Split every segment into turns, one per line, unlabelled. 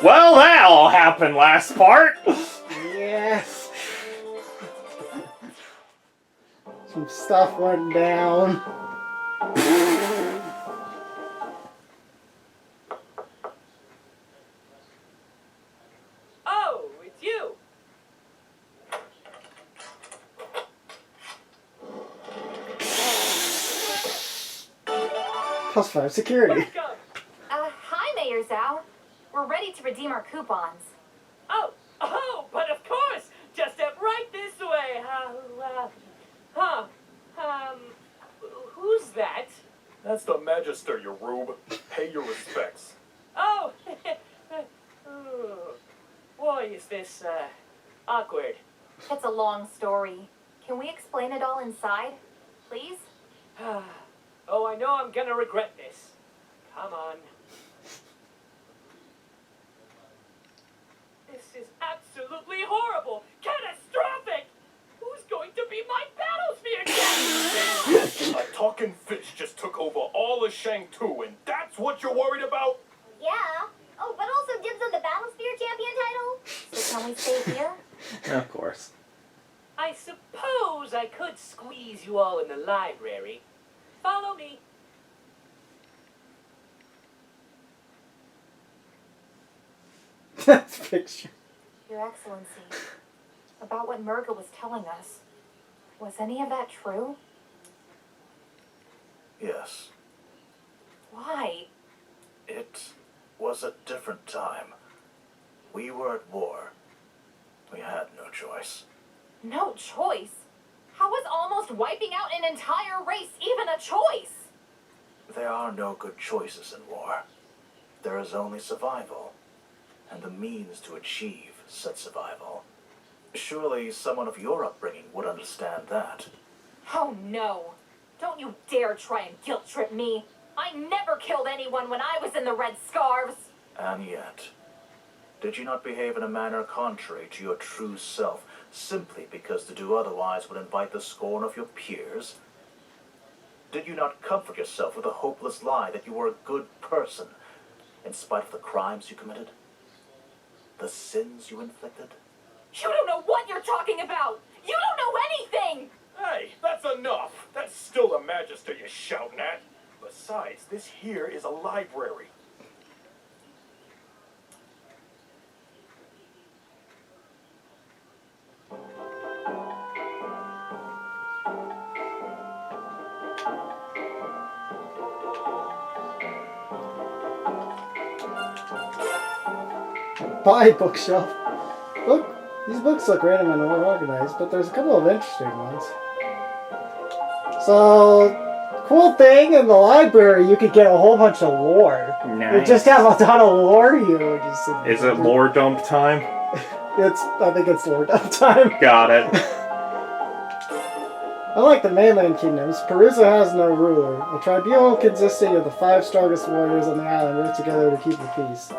Well, that all happened last part.
Yes. Some stuff went down.
Oh, it's you.
+5 security.
Welcome.
Hi, Mayor Zhao. We're ready to redeem our coupons.
Oh, but of course. Just step right this way. Who's that?
That's the Magister, you rube. Pay your respects.
Oh, boy, is this, awkward.
It's a long story. Can we explain it all inside, please?
Oh, I know I'm gonna regret this. Come on. This is absolutely horrible! Catastrophic! Who's going to be my battlesphere captain?
A talking fish just took over all of Shang-Tu, and that's what you're worried about?
Yeah. Oh, but also dibs on the Battlesphere champion title?
So can we stay here?
Of course.
I suppose I could squeeze you all in the library. Follow me.
That's picture.
Your Excellency, about what Murga was telling us, was any of that true?
Yes.
Why?
It was a different time. We were at war. We had no choice.
No choice? How was almost wiping out an entire race even a choice?
There are no good choices in war. There is only survival, and the means to achieve said survival. Surely someone of your upbringing would understand that.
Oh no! Don't you dare try and guilt trip me! I never killed anyone when I was in the Red Scarves!
And yet, did you not behave in a manner contrary to your true self, simply because to do otherwise would invite the scorn of your peers? Did you not comfort yourself with a hopeless lie that you were a good person, in spite of the crimes you committed? The sins you inflicted?
You don't know what you're talking about! You don't know anything!
Hey, that's enough. That's still the Magister you're shouting at. Besides, this here is a library.
Buy bookshelf. Look, these books look random and unorganized, but there's a couple of interesting ones. So, cool thing in the library, you could get a whole bunch of lore.
Nice.
You just have a ton of lore here.
Is it lore dump time?
I think it's lore dump time.
Got it.
Unlike the mainland kingdoms, Parusa has no ruler. A tribunal consisting of the 5 strongest warriors on the island work together to keep the peace.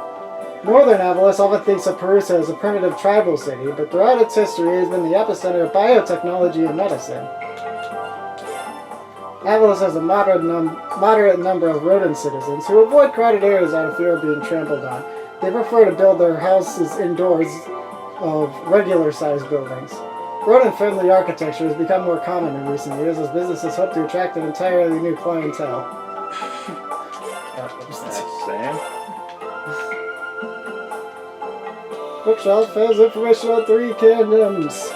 Northern Avalos often thinks of Parusa as a primitive tribal city, but throughout its history it has been the epicenter of biotechnology and medicine. Avalos has a moderate number of rodent citizens who avoid crowded areas out of fear of being trampled on. They prefer to build their houses indoors of regular-sized buildings. Rodent-friendly architecture has become more common in recent years as businesses hope to attract an entirely new clientele.
That's Sam.
Bookshelf has information on 3 kingdoms.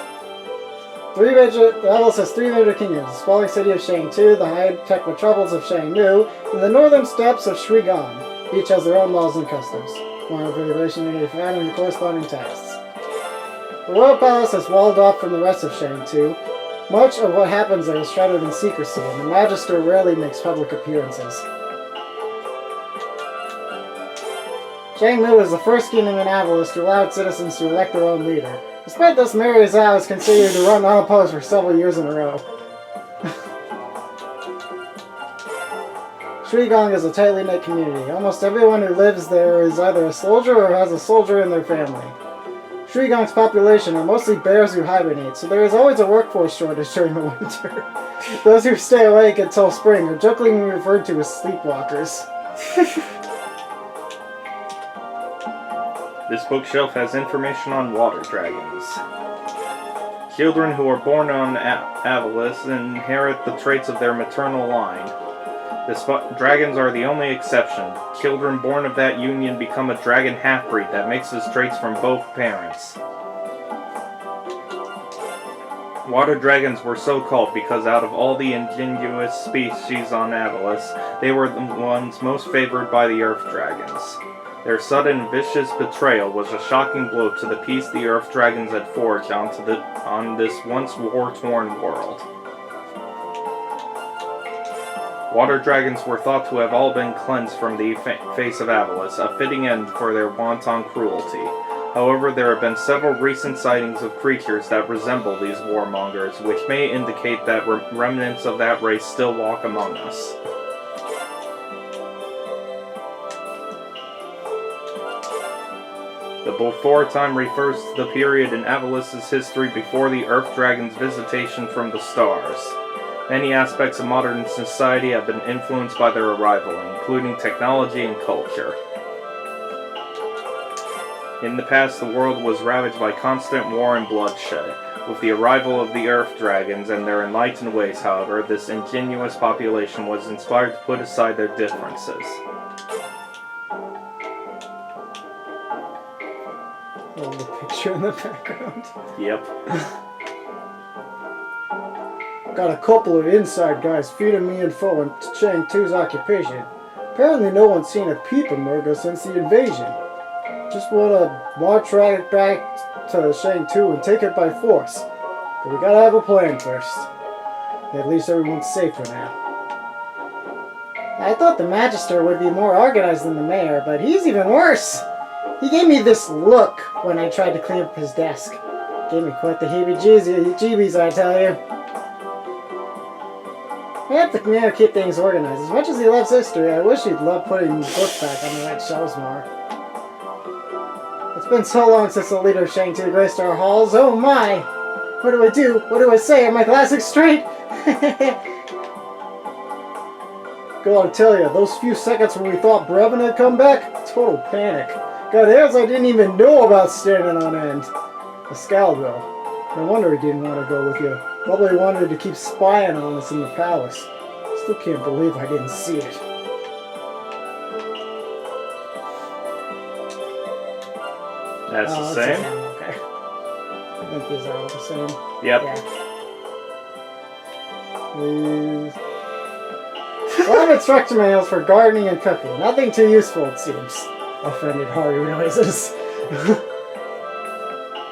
Avalos has 3 major kingdoms: the sprawling city of Shang-Tu, the high-tech metropolis of Shang-Nu, and the northern steppes of Shuigang. Each has their own laws and customs. More information may be found in the corresponding texts. The Royal Palace is walled off from the rest of Shang-Tu. Much of what happens there is shrouded in secrecy, and the Magister rarely makes public appearances. Shang-Nu is the first kingdom in Avalos to allow its citizens to elect their own leader. Despite this, Mayor Zhao has continued to run unopposed for several years in a row. Shuigang is a tightly knit community. Almost everyone who lives there is either a soldier or has a soldier in their family. Shuigang's population are mostly bears who hibernate, so there is always a workforce shortage during the winter. Those who stay awake until spring are jokingly referred to as sleepwalkers.
This bookshelf has information on water dragons. Children who are born on Avalis inherit the traits of their maternal line. Dragons are the only exception. Children born of that union become a dragon half-breed that mixes traits from both parents. Water dragons were so called because out of all the indigenous species on Avalis, they were the ones most favored by the earth dragons. Their sudden, vicious betrayal was a shocking blow to the peace the earth dragons had forged on this once war-torn world. Water dragons were thought to have all been cleansed from the face of Avalis, a fitting end for their wanton cruelty. However, there have been several recent sightings of creatures that resemble these warmongers, which may indicate that remnants of that race still walk among us. The before time refers to the period in Avalis's history before the Earth Dragon's visitation from the stars. Many aspects of modern society have been influenced by their arrival, including technology and culture. In the past, the world was ravaged by constant war and bloodshed. With the arrival of the Earth Dragons and their enlightened ways, however, this ingenuous population was inspired to put aside their differences.
Oh, the picture in the background.
Yep.
Got a couple of inside guys feeding me info on Chang 2's occupation. Apparently no one's seen a peep of Murga since the invasion. Just wanna march right back to Shang 2 and take it by force. But we gotta have a plan first. At least everyone's safe for now. I thought the Magister would be more organized than the Mayor, but he's even worse. He gave me this look when I tried to clean up his desk. Gave me quite the heebie-jeebies, I tell you. I have to keep things organized. As much as he loves history, I wish he'd love putting books back on the right shelves more. It's been so long since the leader of Shang 2 graced our halls. Oh my! What do I do? What do I say? Are my glasses straight? Gotta tell you, those few seconds when we thought Brevin had come back, total panic. God, else I didn't even know about standing on end. A scoundrel. No wonder he didn't want to go with you. Probably wanted to keep spying on us in the palace. Still can't believe I didn't see it.
That's the same?
Okay. I think these are all the same.
Yep.
Yeah. Please. A lot of instruction manuals for gardening and cooking. Nothing too useful, it seems. Offended Haru noises.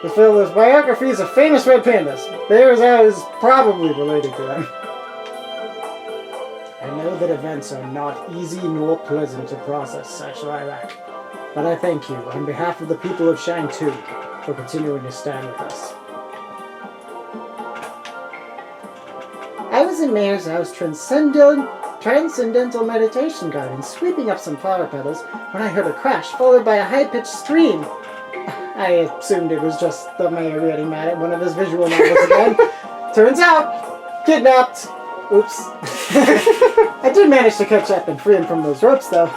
The There's biographies of famous red pandas. Bears is probably related to them. I know that events are not easy nor pleasant to process, such Lilac. But I thank you, on behalf of the people of Shang 2, for continuing to stand with us. I was in Mayor's House Transcendental Meditation Garden, sweeping up some flower petals, when I heard a crash, followed by a high-pitched scream. I assumed it was just the Mayor getting mad at one of his visual novels again. Turns out, kidnapped. Oops. I did manage to catch up and free him from those ropes, though.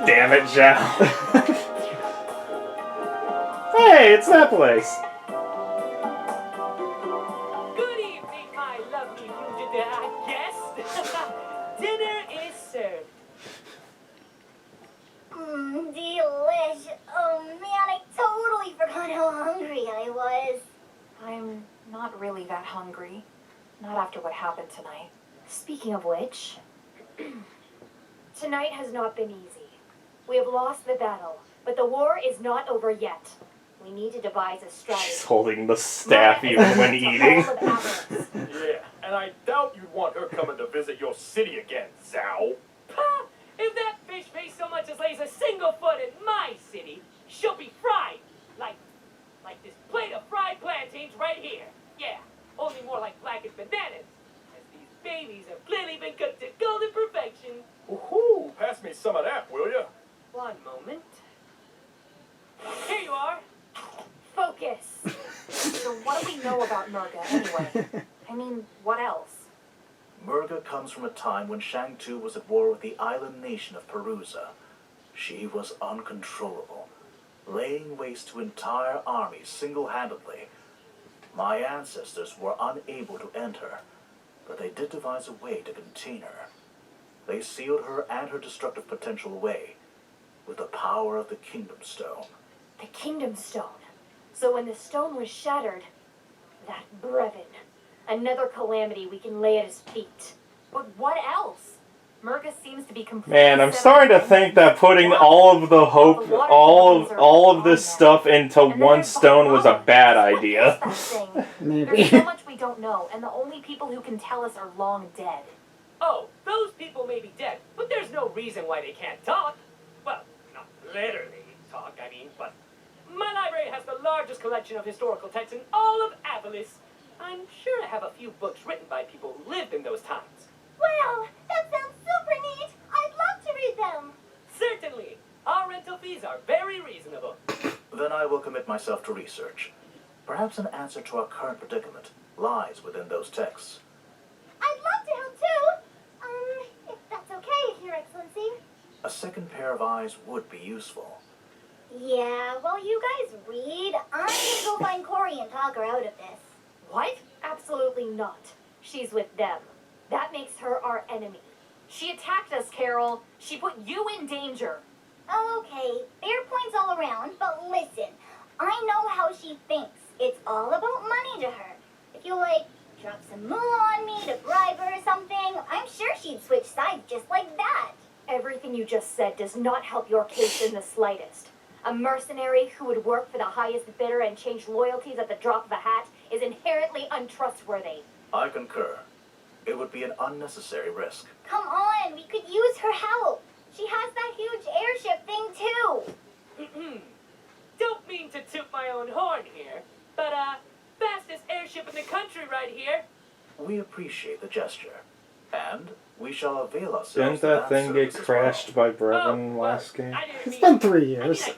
Damn it, Zhao. Hey, it's that place.
Good evening, my lovely fugitive, I guess. Dinner is served.
Delish. Oh man, I totally forgot how hungry I was.
I'm not really that hungry. Not after what happened tonight.
Speaking of which,
Tonight has not been easy. We have lost the battle, but the war is not over yet. We need to devise a
She's
strategy.
holding the staff even when eating.
Yeah, and I doubt you'd want her coming to visit your city again, Zhao.
Ha! If that fish face so much as lays a single foot in my city, she'll be fried. Like this plate of fried plantains right here. Yeah, only more like blackened bananas. As these babies have clearly been cooked to golden perfection.
Woohoo! Pass me some of that, will ya?
One moment. Here you are.
Focus! So what do we know about Murga, anyway? I mean, what else?
Murga comes from a time when Shang-Tu was at war with the island nation of Parusa. She was uncontrollable, laying waste to entire armies single-handedly. My ancestors were unable to end her, but they did devise a way to contain her. They sealed her and her destructive potential away with the power of the Kingdom Stone.
The Kingdom Stone. So when the stone was shattered, that Brevin, another calamity we can lay at his feet. But what else? Murga seems to be completely...
Man, I'm starting to think that putting all of the hope, all of this stuff into one stone was a bad idea.
Maybe.
There's so much we don't know, and the only people who can tell us are long dead.
Oh, those people may be dead, but there's no reason why they can't talk. Well, not literally talk, I mean, but my library has the largest collection of historical texts in all of Avalis. I'm sure I have a few books written by people who lived in those times.
Wow, that sounds super neat. I'd love to read them.
Certainly. Our rental fees are very reasonable.
Then I will commit myself to research. Perhaps an answer to our current predicament lies within those texts.
I'd love to help too. If that's okay, Your Excellency.
A second pair of eyes would be useful.
Yeah, while you guys read, I'm gonna go find Corey and talk her out of this.
What? Absolutely not. She's with them. That makes her our enemy. She attacked us, Carol. She put you in danger.
Okay, fair points all around, but listen, I know how she thinks. It's all about money to her. If you, drop some moolah on me to bribe her or something, I'm sure she'd switch sides just like that.
Everything you just said does not help your case in the slightest. A mercenary who would work for the highest bidder and change loyalties at the drop of a hat is inherently untrustworthy.
I concur. It would be an unnecessary risk.
Come on, we could use her help. She has that huge airship thing too.
Don't mean to toot my own horn here, but, fastest airship in the country right here.
We appreciate the gesture, and we shall avail ourselves
Didn't
of
that thing get
service as
crashed
well.
by Brevin last game?
I didn't
It's
mean...
been 3 years.
It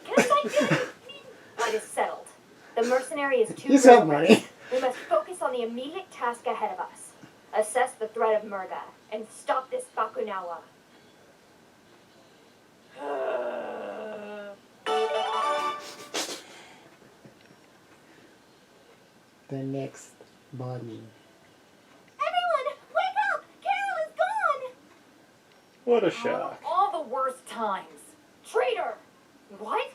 is settled. The mercenary is too
He's got
good.
money.
We must focus on the immediate task ahead of us. Assess the threat of Murga and stop this Bakunawa.
The next body.
Everyone, wake up! Carol is gone!
What a shock.
All the worst times. Traitor! What?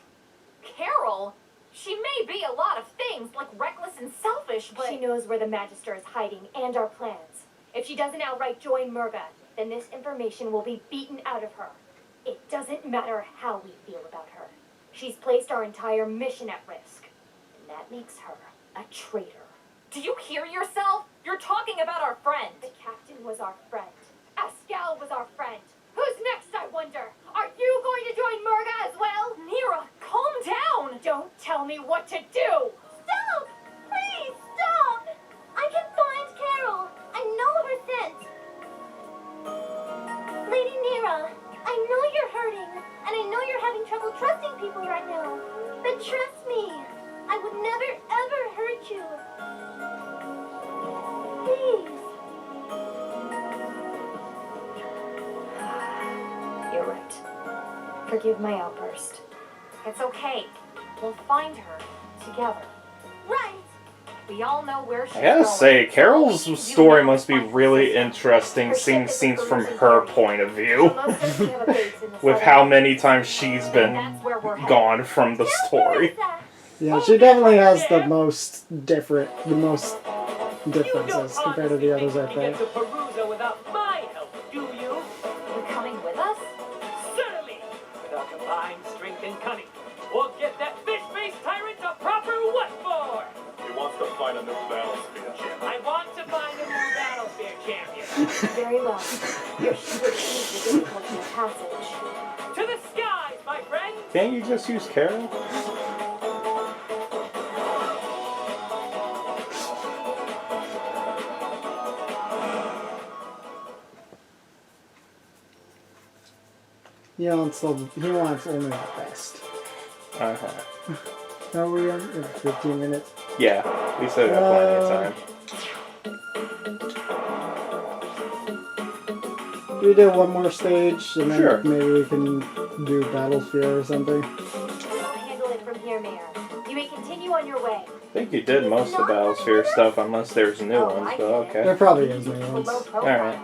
Carol? She may be a lot of things, like reckless and selfish, but... She knows where the Magister is hiding and our plans. If she doesn't outright join Murga, then this information will be beaten out of her. It doesn't matter how we feel about her. She's placed our entire mission at risk. And that makes her a traitor. Do you hear yourself? You're talking about our friend. The captain was our friend. Ascal was our friend. Who's next, I wonder? Are you going to join Murga as well? Nira, calm down! Don't tell me what to do!
Stop! Please, stop! I can find Carol. I know her scent. Lady Nira, I know you're hurting, and I know you're having trouble trusting people right now. But trust me, I would never, ever hurt you. Please.
You're right. Forgive my outburst. It's okay. We'll find her together.
Right.
We all know where she's
I gotta
going.
say, Carol's
You
story
know
must be
find
really
sister.
interesting,
Her
seeing
ship is
scenes
a
from
Parusa
her
party.
point of
So
view.
most certainly have a base in the
With
southern
how many
Pacific.
times she's
And
been
that's where we're headed.
gone from the story.
Parusa.
Yeah, she definitely has the most differences compared to the others, I
You
think.
get to Parusa without my help, do you?
You coming with us?
Certainly! With our combined strength and cunning, we'll get that fish-faced tyrant a proper what for?
He wants to find a new battlefield champion.
I want to find a new battlefield champion.
Very well. Your ship would ease the difficulty of passage.
To the skies, my friend!
Can't you just use Carol?
He wants only the best.
Uh-huh.
How are we on? 15 minutes.
Yeah, we still got plenty of time.
we do one more stage, and then
Sure.
maybe we can do Battlefield or something.
I'll handle it from here, Mayor. You may continue on your way.
I think you did most of the Biosphere stuff, unless there's new ones, but
There
okay.
probably is new ones.
Below profile.
Alright.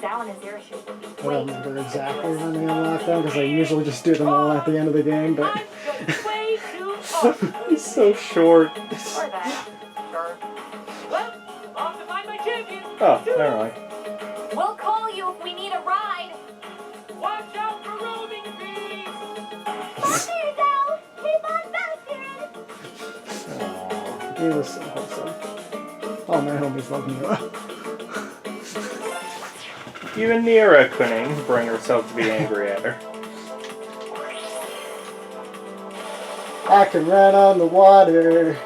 Zal and Azira should be
I
way
don't remember exactly when they unlock them, because I usually just do them all at the end of the game, but...
I'm just way too old.
It's so short.
Or that. Sure.
Well, off to find my champion.
Oh, never mind.
We'll call you if we need a ride.
Watch out for roaming fees.
Back here, Zal. Keep on bouncing.
Aw.
He was so wholesome. Oh, my homies love me.
Even Nira couldn't bring herself to be angry at her.
I can run on the water.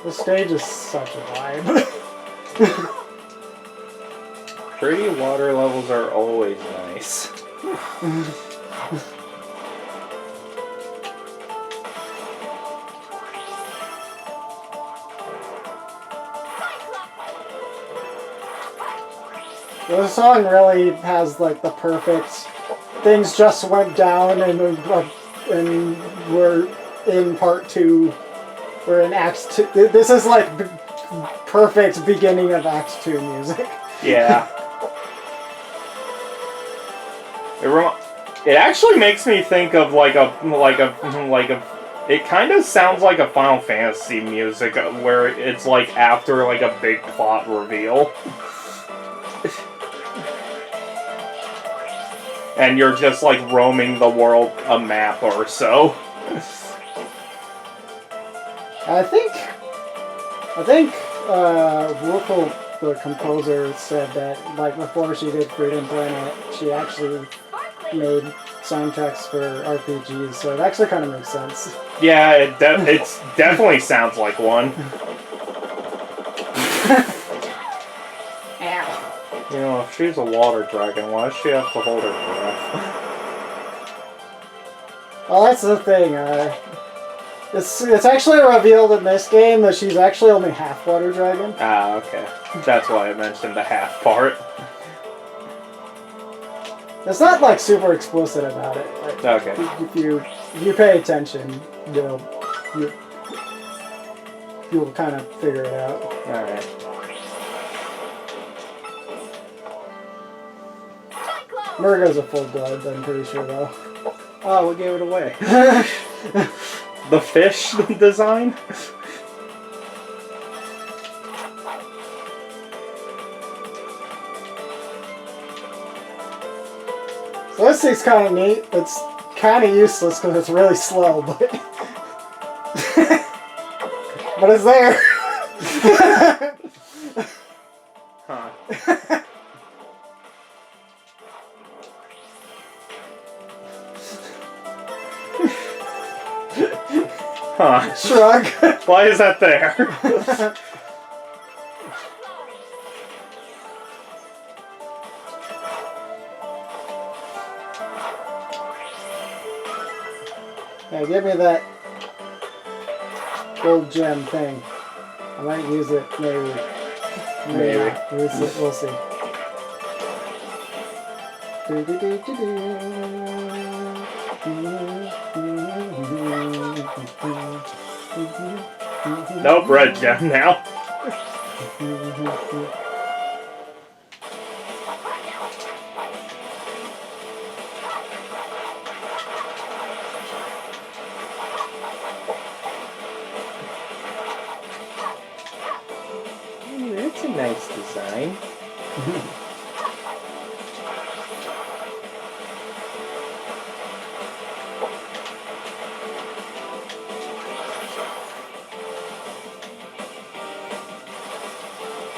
The stage is such a vibe.
Pretty water levels are always nice.
The song really has like the perfect things just went down and we're in part 2. We're in Act 2. This is like perfect beginning of Act 2 music.
Yeah. It actually makes me think of it kind of sounds like a Final Fantasy music where it's like after like a big plot reveal. And you're just like roaming the world a map or so.
I think Wuko, the composer, said that like before she did Freedom Planet, she actually made soundtracks for RPGs, so it actually kind of makes sense.
Yeah, it definitely sounds like one.
Ow.
You know, if she's a water dragon, why does she have to hold her breath?
Well, that's the thing. It's actually revealed in this game that she's actually only half water dragon.
Ah, okay. That's why I mentioned the half part.
It's not like super explicit about it. Like,
Okay.
If you pay attention, you'll kind of figure it out.
Alright.
Murgo's a full blood, I'm pretty sure though.
Oh, we gave it away. The fish design?
So this thing's kind of neat. It's kind of useless because it's really slow, but but it's there.
Huh. Huh.
Shrug.
Why is that there?
Yeah, give me that gold gem thing. I might use it, maybe. Maybe not. We'll see.
Nope, red gem now. That's a nice design.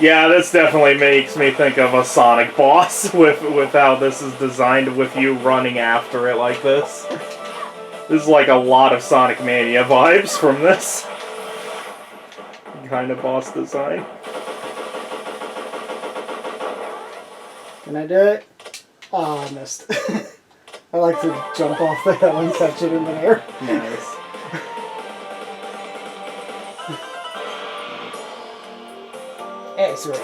Yeah, this definitely makes me think of a Sonic boss with how this is designed with you running after it like this. This is like a lot of Sonic Mania vibes from this kind of boss design.
Can I do it? Oh, I missed. I like to jump off the hill and catch it in the air.
Nice.
X-ray.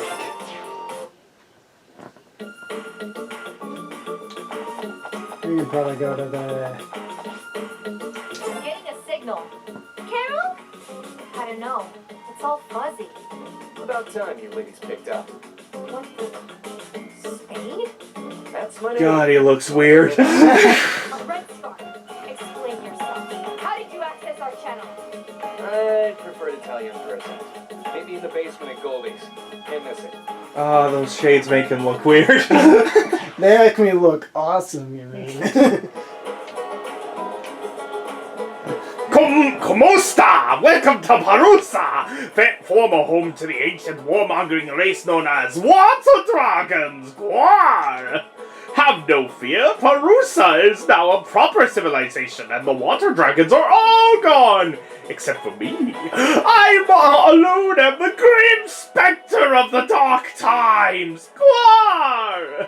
We can probably go to the...
I'm getting a signal. Carol? I don't know. It's all fuzzy.
About time you ladies picked up.
What the... Spade?
That's my name.
God, he looks weird.
A red scarf. Explain yourself. How did you access our channel?
I prefer to tell you in person. Maybe in the basement at Goldie's. Can't miss it.
Oh, those shades make him look weird.
They make me look awesome, you mean.
Como esta? Welcome to Parusa! Former home to the ancient warmongering race known as Water Dragons! Gwar! Have no fear, Parusa is now a proper civilization and the Water Dragons are all gone! Except for me. I'm alone am the grim specter of the dark times! Gwar!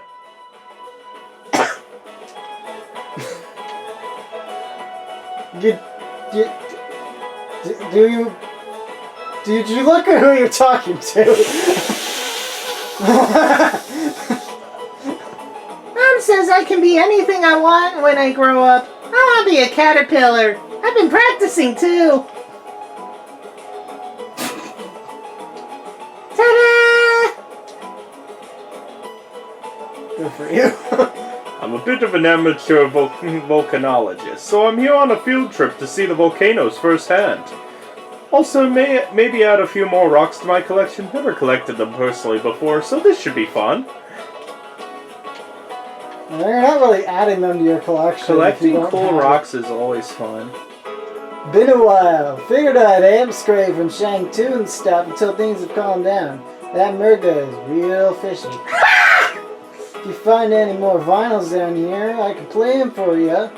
Did you look at who you're talking to?
Mom says I can be anything I want when I grow up. I want to be a caterpillar. I've been practicing too. Ta-da!
Good for you.
I'm a bit of an amateur volcanologist, so I'm here on a field trip to see the volcanoes firsthand. Also, maybe add a few more rocks to my collection. Never collected them personally before, so this should be fun.
You're not really adding them to your collection.
Collecting cool rocks is always fun.
Been a while. Figured I'd amscrape from Shang 2 and stuff until things have calmed down. That Murga is real fishy. If you find any more vinyls down here, I can play them for you.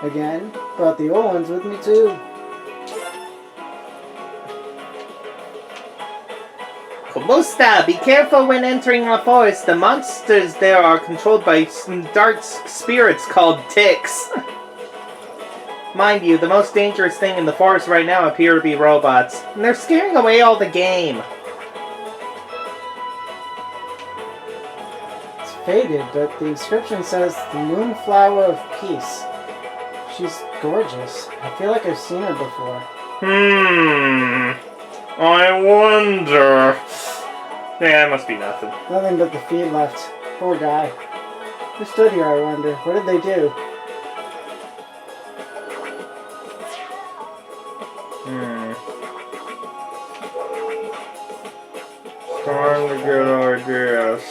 Again, brought the old ones with me too.
Komusta, be careful when entering a forest. The monsters there are controlled by some dark spirits called ticks. Mind you, the most dangerous thing in the forest right now appear to be robots, and they're scaring away all the game.
It's faded, but the inscription says the Moonflower of Peace. She's gorgeous. I feel like I've seen her before.
I wonder. Yeah, it must be nothing.
Nothing but the feet left. Poor guy. Who stood here, I wonder? What did they do?
Time to get ideas.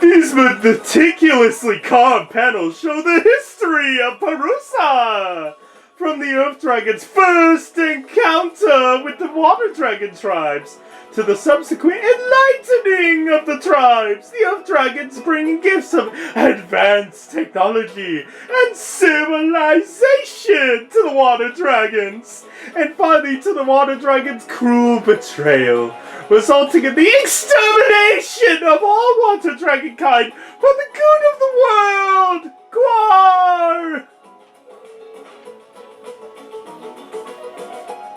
These meticulously carved panels show the history of Parusa! From the Earth Dragon's first encounter with the Water Dragon tribes, to the subsequent enlightening of the tribes, the Earth Dragons bringing gifts of advanced technology and civilization to the Water Dragons, and finally to the Water Dragons' cruel betrayal, resulting in the extermination of all Water Dragon kind for the good of the world! Gwar!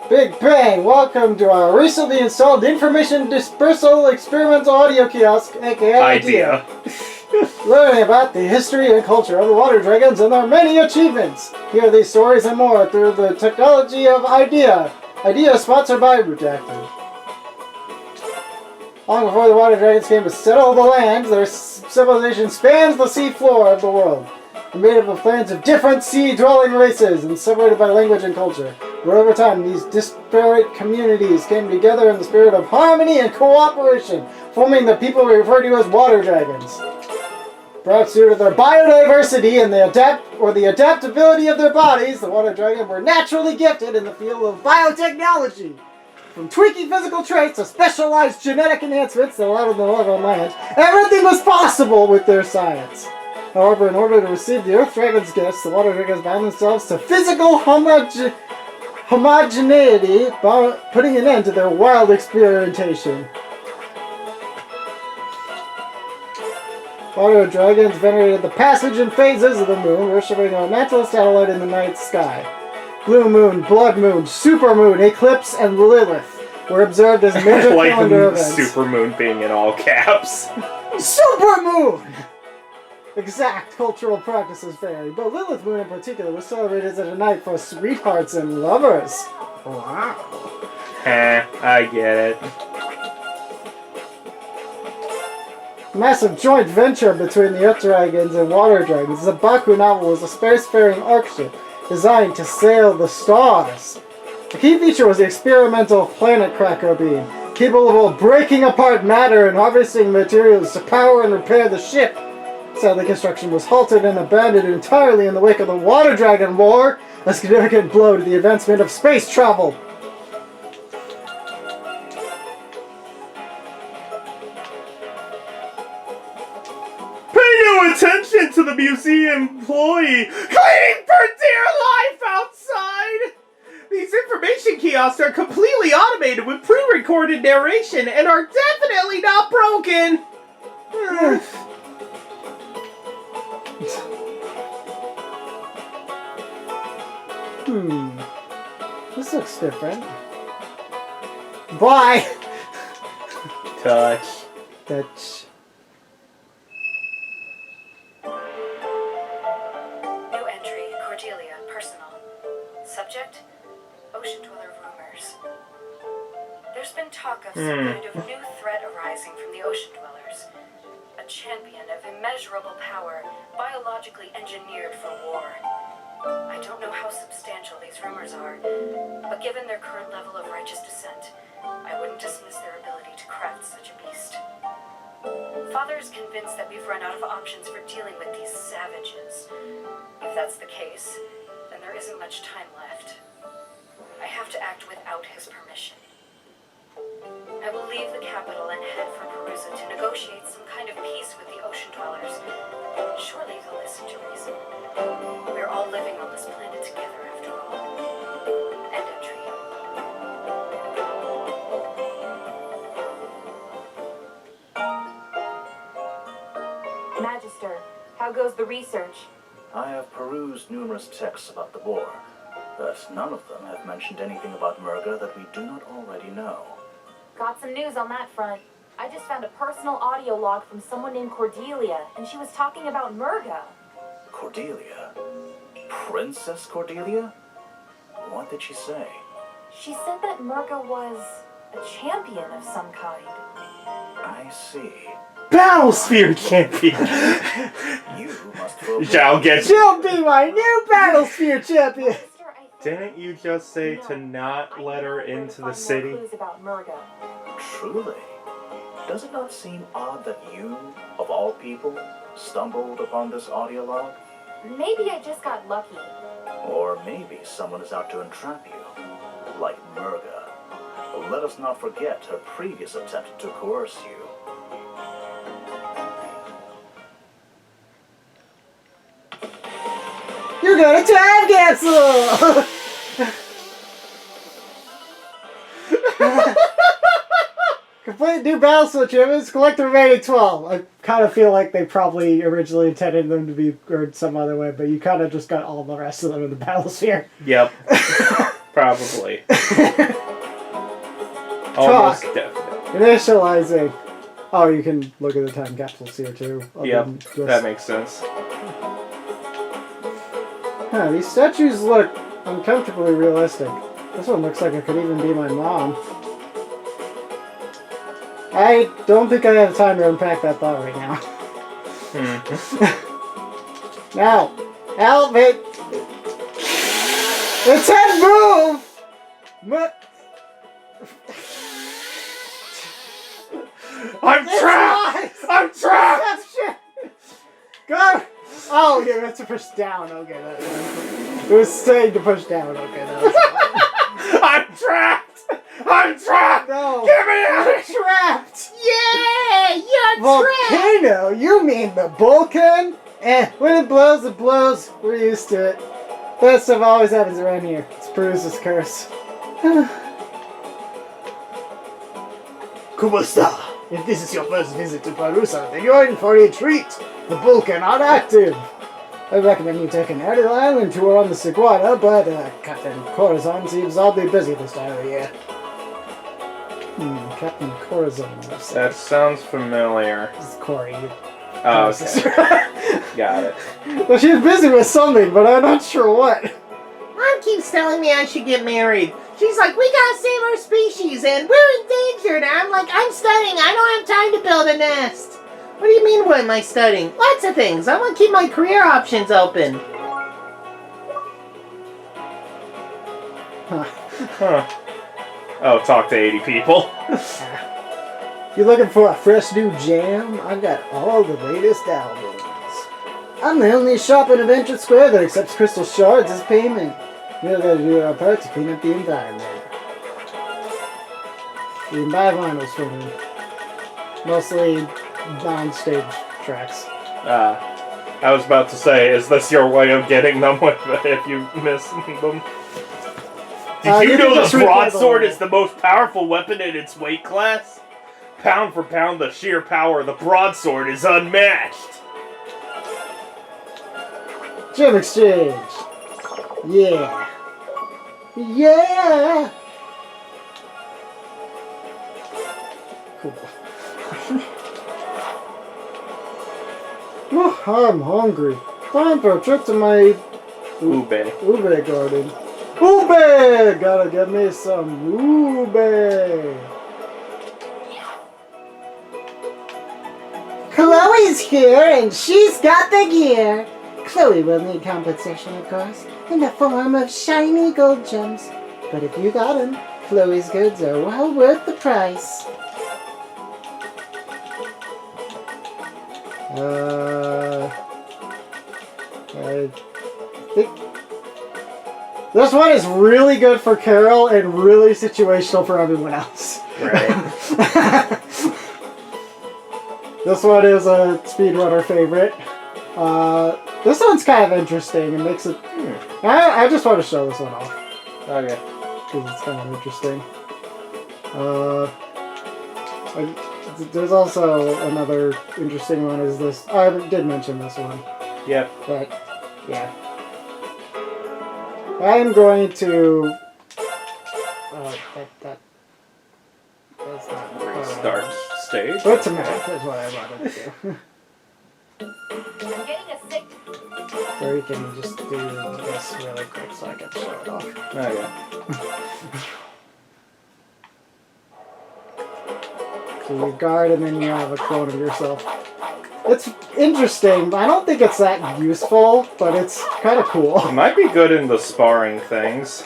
Big Bang! Welcome to our recently installed Information Dispersal Experimental Audio Kiosk, aka IDEA. Learning about the history and culture of the Water Dragons and their many achievements. Hear these stories and more through the technology of IDEA. IDEA is sponsored by Redacted. Long before the Water Dragons came to settle the land, their civilization spans the sea floor of the world. They're made up of clans of different sea-dwelling races and separated by language and culture. But over time, these disparate communities came together in the spirit of harmony and cooperation, forming the people we refer to as Water Dragons. Perhaps due to their biodiversity and the adaptability of their bodies, the Water Dragon were naturally gifted in the field of biotechnology. From tweaking physical traits to specialized genetic enhancements that allowed them to live on land, everything was possible with their science. However, in order to receive the Earth Dragon's gifts, the Water Dragons bound themselves to physical homogeneity, putting an end to their wild experimentation. Water dragons venerated the passage and phases of the moon, worshipping a natural satellite in the night sky. Blue moon, blood moon, super moon, eclipse, and Lilith were observed as major
Like
calendar events.
supermoon being in all caps.
Super moon! Exact cultural practices vary, but Lilith moon in particular was celebrated as a night for sweethearts and lovers. Wow.
I get it.
Massive joint venture between the Earth Dragons and Water Dragons. The Baku novel was a spacefaring arc-ship designed to sail the stars. The key feature was the experimental planet cracker beam, capable of breaking apart matter and harvesting materials to power and repair the ship. Sadly, construction was halted and abandoned entirely in the wake of the Water Dragon War, a significant blow to the advancement of space travel.
Pay no attention to the museum employee claiming for dear life outside! These information kiosks are completely automated with pre-recorded narration and are definitely not broken!
This looks different. Bye!
Touch.
Touch.
New entry, Cordelia, personal. Subject, ocean dweller rumors. There's been talk of some kind of new threat arising from the ocean dwellers. A champion of immeasurable power, biologically engineered for war. I don't know how substantial these rumors are, but given their current level of righteous descent, I wouldn't dismiss their ability to craft such a beast. Father is convinced that we've run out of options for dealing with these savages. If that's the case, then there isn't much time left. I have to act without his permission. I will leave the capital and head for Parusa to negotiate some kind of peace with the ocean dwellers. Surely they'll listen to reason. We're all living on this planet together after all. End entry.
Magister, how goes the research?
I have perused numerous texts about the war, but none of them have mentioned anything about Murga that we do not already know.
Got some news on that front. I just found a personal audio log from someone named Cordelia, and she was talking about Murga.
Cordelia? Princess Cordelia? What did she say?
She said that Murga was a champion of some kind.
I see.
Battlesphere champion!
You must go.
Shall get.
She'll be my new Battlesphere champion!
Magister, I think
Didn't you just say
No,
to not
I
let
know
her
where to
into the
find more
city?
clues about Murga.
Truly? Does it not seem odd that you, of all people, stumbled upon this audio log?
Maybe I just got lucky.
Or maybe someone is out to entrap you, like Murga. Let us not forget her previous attempt to coerce you.
You got a time capsule! Complete new Battlesphere achievements, collect the remaining 12. I kind of feel like they probably originally intended them to be earned some other way, but you kind of just got all the rest of them in the Battlesphere.
Yep. Probably. Almost definitely.
Initializing. Oh, you can look at the time capsules here too.
Yep, that makes sense.
Huh, these statues look uncomfortably realistic. This one looks like it could even be my mom. I don't think I have time to unpack that thought right now. Now, help it! Its head move!
I'm trapped! I'm trapped!
Go! Oh, yeah, that's to push down. Okay, it was saying to push down. Okay, that was
I'm trapped! I'm trapped!
No.
Get me out of here!
trapped!
Yeah, you're trapped.
Volcano? You mean the Vulcan? When it blows, it blows. We're used to it. That stuff always happens around here. It's Parusa's curse.
¿Cómo está?
If this is your first visit to Parusa, then you're in for a treat. The bulk are not active. I recommend you take an aerial island tour on the Seguana, but Captain Corazon seems oddly busy this time of year. Captain Corazon.
That sounds familiar.
This is Corey.
Oh, okay. Got it.
Well, she's busy with something, but I'm not sure what.
Mom keeps telling me I should get married. She's like, we gotta save our species, and we're endangered. And I'm like, I'm studying. I don't have time to build a nest. What do you mean, what am I studying? Lots of things. I want to keep my career options open.
Huh. Oh, talk to 80 people.
You looking for a fresh new jam? I've got all the latest albums. I'm the only shop in Adventure Square that accepts crystal shards as payment. We're going to do our part to clean up the environment. You can buy vinyls from me. Mostly non-stage tracks.
I was about to say, is this your way of getting them if you miss them? Did you know the broadsword is the most powerful weapon in its weight class? Pound for pound, the sheer power of the broadsword is unmatched.
Gem exchange. Yeah. Yeah. Cool. Oh, I'm hungry. Time for a trip to my
Ube
garden. Ube! Gotta get me some ube. Chloe's here and she's got the gear. Chloe will need compensation, of course, in the form of shiny gold gems. But if you got them, Chloe's goods are well worth the price. I think this one is really good for Carol and really situational for everyone else.
Right.
This one is a speedrunner favorite. This one's kind of interesting and makes it... I just want to show this one off.
Okay.
Because it's kind of interesting. There's also another interesting one is this. I did mention this one.
Yep.
But, yeah. I am going to... that's not...
Restart stage.
What's a minute? That's what I wanted to do.
I'm getting a sick.
Or you can just do this really quick so I can show it off.
Okay.
So you guard and then you have a clone of yourself. It's interesting, but I don't think it's that useful, but it's kind of cool.
It might be good in the sparring things.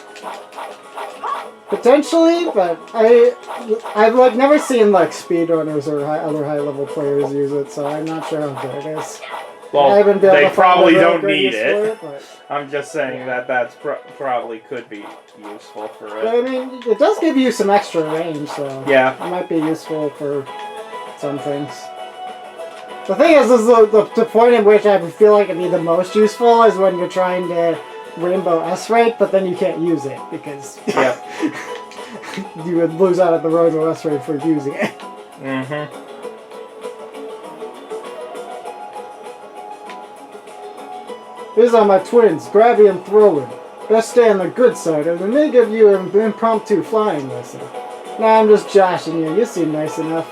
Potentially, but I've like never seen like speedrunners or other high level players use it, so I'm not sure how good it is.
Well,
I haven't been able
they
to find
probably
a real
don't
great
need
use for
it.
but
I'm just saying that that's probably could be useful for
I
it.
mean, it does give you some extra range, so
Yeah.
it might be useful for some things. The thing is the point at which I feel like it'd be the most useful is when you're trying to Rainbow S-Rate, but then you can't use it because
Yep.
you would lose out at the Rainbow S-Rate for using it.
Mm-hmm.
These are my twins, Grabby and Throwin. Best stay on the good side, or they may give you an impromptu flying lesson. Nah, I'm just joshing you. You seem nice enough.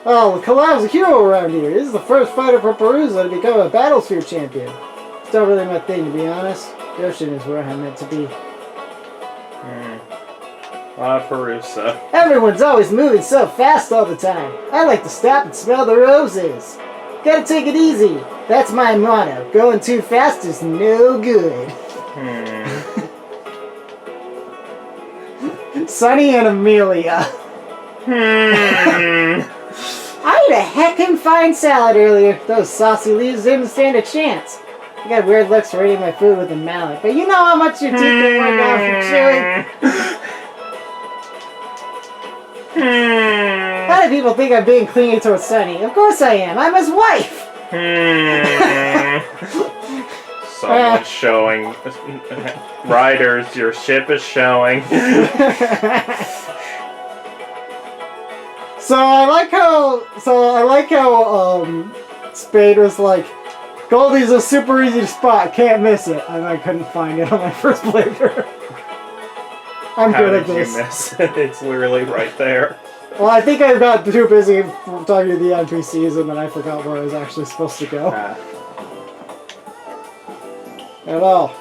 Oh, Kalab's a hero around here. This is the first fighter for Parusa to become a Battlesphere champion. It's not really my thing, to be honest. The ocean is where I'm meant to be.
Parusa.
Everyone's always moving so fast all the time. I like to stop and smell the roses. Gotta take it easy. That's my motto. Going too fast is no good. Sunny and Amelia. I ate a heckin' fine salad earlier. Those saucy leaves didn't stand a chance. I got weird looks for eating my food with a mallet, but you know how much your teeth can work out for chewing. A lot of people think I'm being clingy towards Sunny. Of course I am. I'm his wife.
Someone's showing. Riders, your ship is showing.
So I like how Spade was like, Goldie's a super easy to spot, can't miss it, and I couldn't find it on my first playthrough. I'm
How
good at
did you
this.
miss it? It's literally right there.
Well, I think I got too busy talking to the NPCs and then I forgot where I was actually supposed to go. Hello.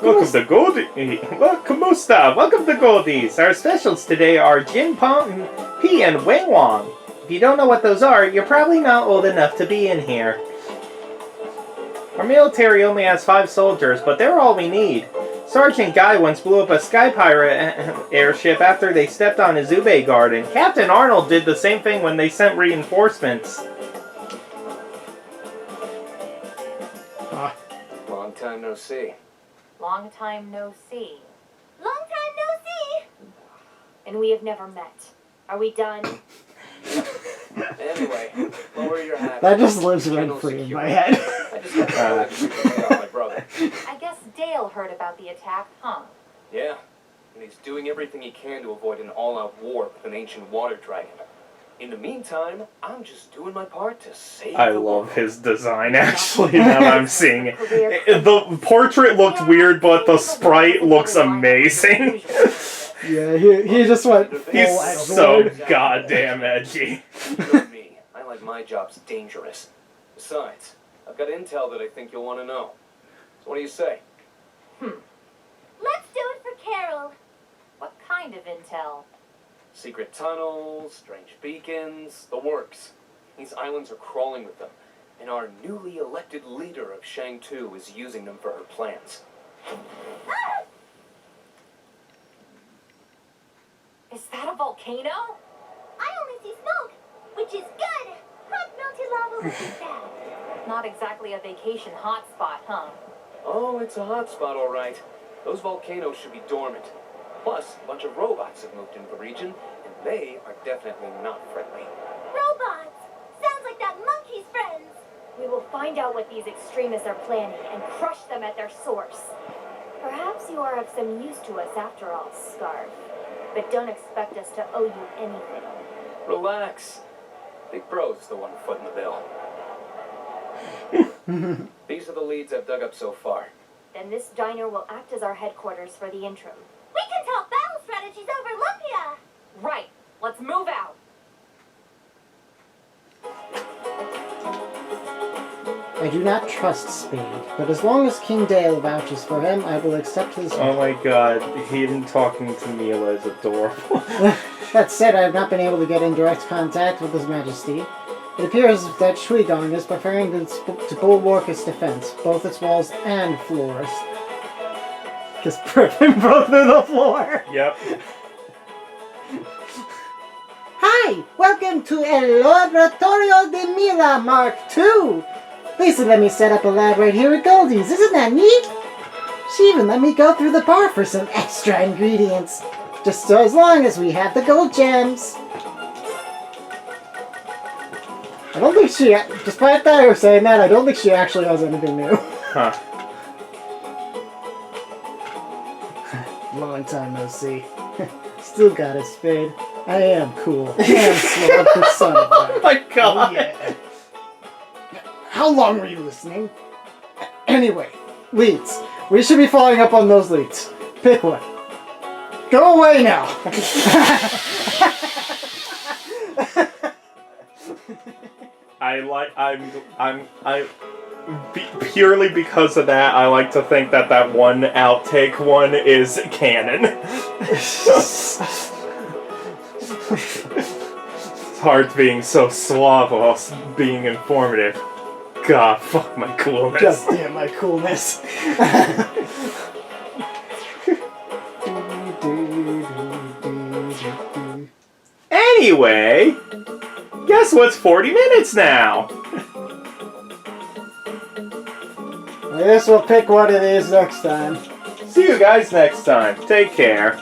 Welcome to Goldie. Welcome, Musta. Welcome to Goldie's. Our specials today are Jin Pong P and Wing Wong. If you don't know what those are, you're probably not old enough to be in here. Our military only has 5 soldiers, but they're all we need. Sergeant Guy once blew up a sky pirate airship after they stepped on his ube garden. Captain Arnold did the same thing when they sent reinforcements.
Long time no see.
Long time no see.
Long time no see.
And we have never met. Are we done?
Anyway, lower your hat.
That just lives rent free in my head.
I just got to about my brother.
I guess Dale heard about the attack, huh?
Yeah, and he's doing everything he can to avoid an all-out war with an ancient water dragon. In the meantime, I'm just doing my part to save
I
the
love
world.
his design, actually, now that I'm seeing it. The portrait looked weird, but the sprite looks amazing.
Yeah, he just went full
He's
edgelord.
so goddamn edgy.
You know me, I like my jobs dangerous. Besides, I've got intel that I think you'll want to know. So what do you say?
Let's do it for Carol.
What kind of intel?
Secret tunnels, strange beacons, the works. These islands are crawling with them, and our newly elected leader of Shang-Tu is using them for her plans.
Is that a volcano?
I only see smoke, which is good. Hot melted lava would be bad.
Not exactly a vacation hotspot, huh?
Oh, it's a hot spot, all right. Those volcanoes should be dormant. Plus, a bunch of robots have moved into the region, and they are definitely not friendly.
Robots. Sounds like that monkey's friends.
We will find out what these extremists are planning and crush them at their source. Perhaps you are of some use to us after all, Scarf. But don't expect us to owe you anything.
Relax. Big Bro's the one footing the bill. These are the leads I've dug up so far.
Then this diner will act as our headquarters for the interim.
We can talk battle strategies over Lumpia.
Right. Let's move out.
I do not trust Spade, but as long as King Dale vouches for him, I will accept his...
Oh my god, him talking to Mila is adorable.
That said, I have not been able to get in direct contact with His Majesty. It appears that Shuigong is preparing to bulwark its defense, both its walls and floors. Just rip him both through the floor!
Yep.
Hi! Welcome to El Laboratorio de Mila Mark II! Please let me set up a lab right here at Goldie's, isn't that neat? She even let me go through the bar for some extra ingredients. Just so as long as we have the gold gems. I don't think she, despite that I was saying that, I don't think she actually has anything new.
Huh.
Long time no see. Still got it, Spade. I am cool. I am slow personified.
Oh my god!
Oh, yeah. How long were you listening? Anyway, leads. We should be following up on those leads. Pick one. Go away now!
Purely because of that, I like to think that that one outtake one is canon. It's hard being so suave while being informative. God, fuck my coolness.
Just damn my coolness.
Anyway, guess what's 40 minutes now?
I guess we'll pick one of these next time.
See you guys next time. Take care.